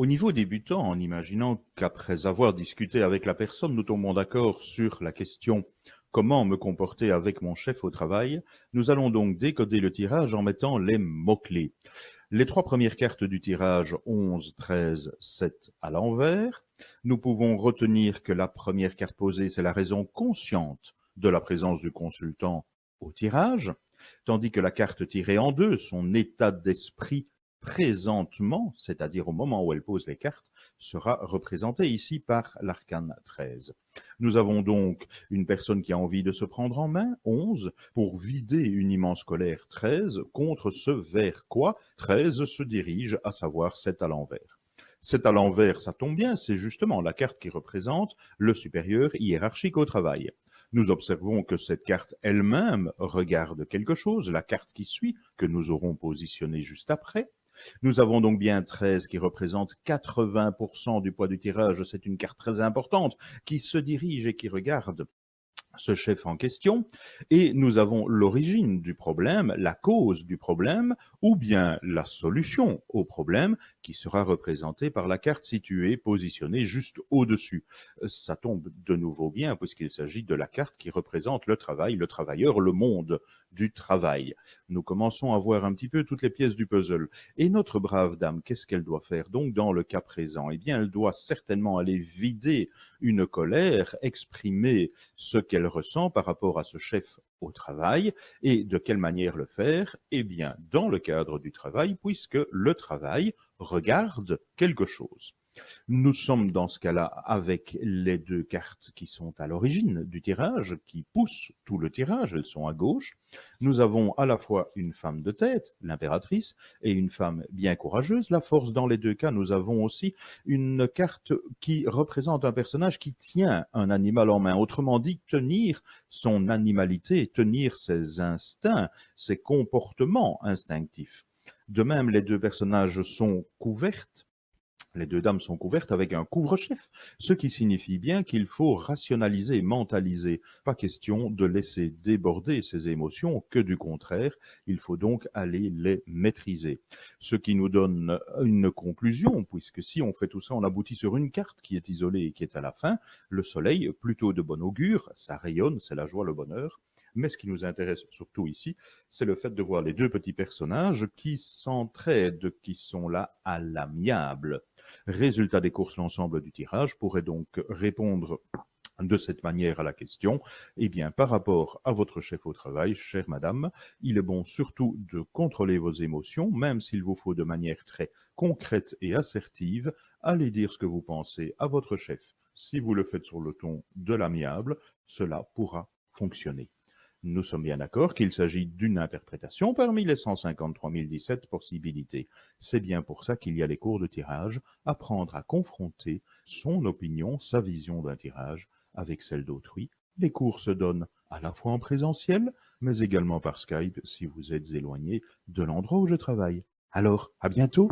Au niveau débutant, en imaginant qu'après avoir discuté avec la personne, nous tombons d'accord sur la question comment me comporter avec mon chef au travail, nous allons donc décoder le tirage en mettant les mots-clés. Les trois premières cartes du tirage 11, 13, 7 à l'envers. Nous pouvons retenir que la première carte posée, c'est la raison consciente de la présence du consultant au tirage, tandis que la carte tirée en deux, son état d'esprit présentement, c'est-à-dire au moment où elle pose les cartes, sera représenté ici par l'arcane 13. Nous avons donc une personne qui a envie de se prendre en main, 11, pour vider une immense colère, 13, contre ce vers quoi 13 se dirige, à savoir 7 à l'envers. 7 à l'envers, ça tombe bien, c'est justement la carte qui représente le supérieur hiérarchique au travail. Nous observons que cette carte elle-même regarde quelque chose, la carte qui suit, que nous aurons positionnée juste après. Nous avons donc bien 13 qui représente 80% du poids du tirage, c'est une carte très importante, qui se dirige et qui regarde ce chef en question, et nous avons l'origine du problème, la cause du problème, ou bien la solution au problème, qui sera représentée par la carte située, positionnée juste au-dessus. Ça tombe de nouveau bien, puisqu'il s'agit de la carte qui représente le travail, le travailleur, le monde du travail. Nous commençons à voir un petit peu toutes les pièces du puzzle. Et notre brave dame, qu'est-ce qu'elle doit faire donc dans le cas présent? Eh bien, elle doit certainement aller vider une colère, exprimer ce qu'elle ressent par rapport à ce chef au travail. Et de quelle manière le faire? Eh bien, dans le cadre du travail, puisque le travail regarde quelque chose. Nous sommes dans ce cas-là avec les deux cartes qui sont à l'origine du tirage, qui poussent tout le tirage, elles sont à gauche. Nous avons à la fois une femme de tête, l'impératrice, et une femme bien courageuse, la force. Dans les deux cas, nous avons aussi une carte qui représente un personnage qui tient un animal en main, autrement dit, tenir son animalité, tenir ses instincts, ses comportements instinctifs. De même, les deux personnages sont couvertes. Les deux dames sont couvertes avec un couvre-chef, ce qui signifie bien qu'il faut rationaliser, mentaliser. Pas question de laisser déborder ses émotions, que du contraire, il faut donc aller les maîtriser. Ce qui nous donne une conclusion, puisque si on fait tout ça, on aboutit sur une carte qui est isolée et qui est à la fin, le soleil, plutôt de bon augure, ça rayonne, c'est la joie, le bonheur. Mais ce qui nous intéresse surtout ici, c'est le fait de voir les deux petits personnages qui s'entraident, qui sont là à l'amiable. Résultat des courses, l'ensemble du tirage pourrait donc répondre de cette manière à la question. Eh bien, par rapport à votre chef au travail, chère madame, il est bon surtout de contrôler vos émotions, même s'il vous faut de manière très concrète et assertive, aller dire ce que vous pensez à votre chef. Si vous le faites sur le ton de l'amiable, cela pourra fonctionner. Nous sommes bien d'accord qu'il s'agit d'une interprétation parmi les 153 017 possibilités. C'est bien pour ça qu'il y a les cours de tirage, apprendre à confronter son opinion, sa vision d'un tirage avec celle d'autrui. Les cours se donnent à la fois en présentiel, mais également par Skype si vous êtes éloigné de l'endroit où je travaille. Alors, à bientôt!